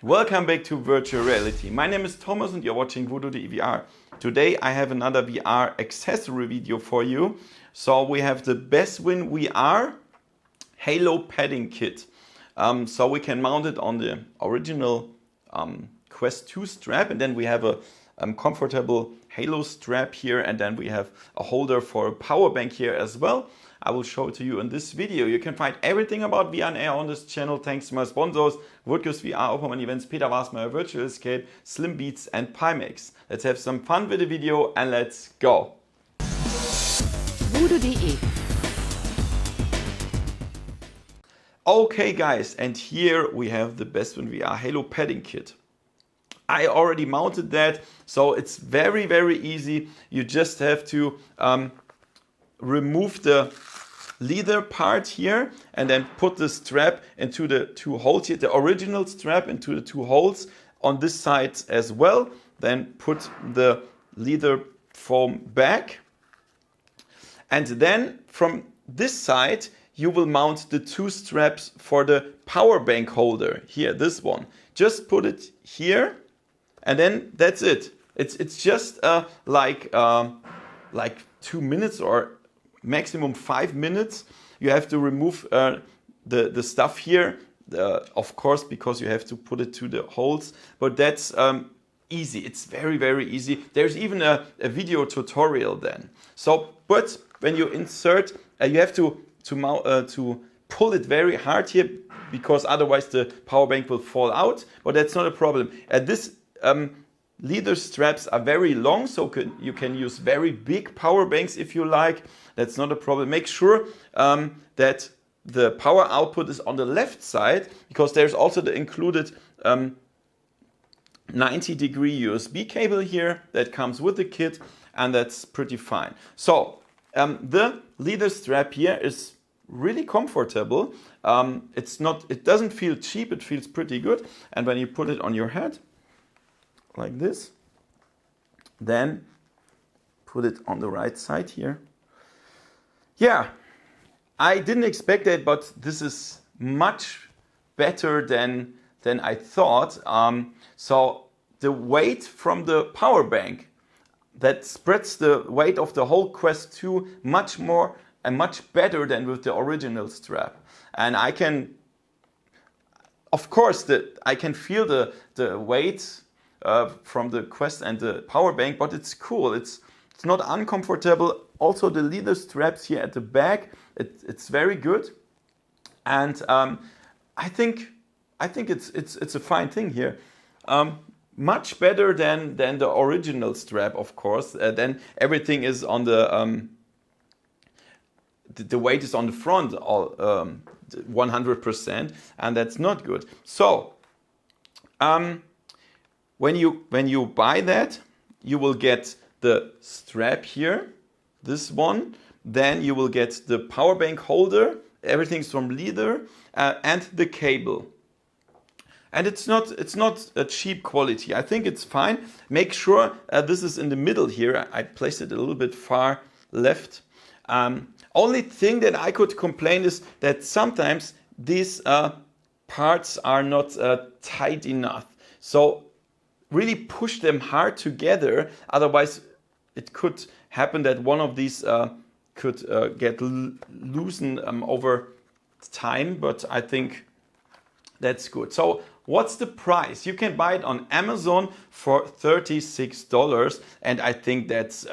Welcome back to Virtual Reality. My name is Thomas and you're watching VoodooDE VR. Today I have another VR accessory video for you. So we have the BeswinVR Halo padding kit. So we can mount it on the original Quest 2 strap, and then we have a comfortable Halo strap here, and then we have a holder for a power bank here as well. I will show it to you in this video. You can find everything about VR and AR on this channel thanks to my sponsors, Oculus VR, Opperman Events, PayPaI, Virtual Escape, Slim Beats and PayMax. Let's have some fun with the video and let's go. VoodooDE. Okay guys, and here we have the BeswinVR Halo padding kit. I already mounted that, so it's very, very easy. You just have to remove the leather part here and then put the strap into the two holes here, the original strap into the two holes on this side as well. Then put the leather foam back. And then from this side, you will mount the two straps for the power bank holder here, this one. Just put it here and then that's it. It's just like 2 minutes or maximum 5 minutes. You have to remove the stuff here, of course, because you have to put it to the holes. But that's easy. It's very, very easy. There's even a video tutorial then. So, but when you insert, you have to pull it very hard here, because otherwise the power bank will fall out. But that's not a problem. This leather straps are very long, so you can use very big power banks if you like. That's not a problem. Make sure that the power output is on the left side, because there's also the included 90-degree USB cable here that comes with the kit, and that's pretty fine. So the leather strap here is really comfortable. It doesn't feel cheap. It feels pretty good. And when you put it on your head, like this, then put it on the right side here. Yeah, I didn't expect that, but this is much better than I thought. So the weight from the power bank, that spreads the weight of the whole Quest 2 much more and much better than with the original strap. And I can, of course, I can feel the weight from the Quest and the power bank, but it's cool. It's not uncomfortable. Also, the leather straps here at the back, it's very good, and I think it's a fine thing here. Much better than the original strap, of course. Then everything is on the weight is on the front, all 100%, and that's not good. So. When you buy that, you will get the strap here, this one. Then you will get the power bank holder. Everything's from leather, and the cable. And it's not a cheap quality. I think it's fine. Make sure this is in the middle here. I placed it a little bit far left. Only thing that I could complain is that sometimes these parts are not tight enough. So really push them hard together, otherwise it could happen that one of these could get loosened over time, but I think that's good. So what's the price? You can buy it on Amazon for $36, and I think that's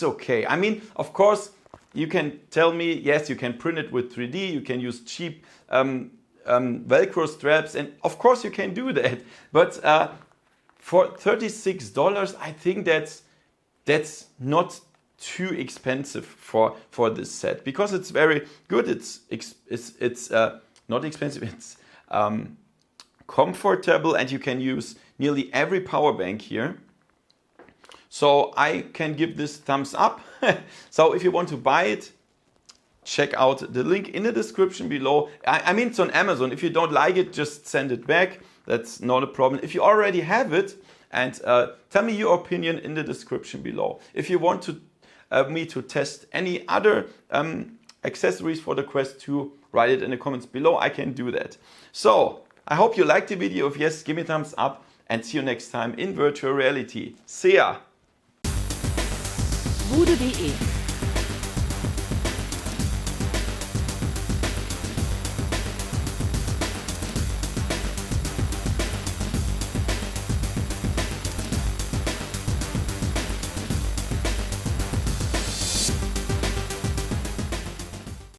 okay. I mean, of course, you can tell me, yes, you can print it with 3D, you can use cheap Velcro straps, and of course you can do that, but for $36, I think that's not too expensive for this set, because it's very good. It's not expensive. It's comfortable, and you can use nearly every power bank here. So I can give this thumbs up. So if you want to buy it, check out the link in the description below. I mean, it's on Amazon. If you don't like it, just send it back. That's not a problem. If you already have it, and tell me your opinion in the description below. If you want me to test any other accessories for the Quest 2, write it in the comments below. I can do that. So I hope you liked the video. If yes, give me a thumbs up and see you next time in virtual reality. See ya! VoodooDE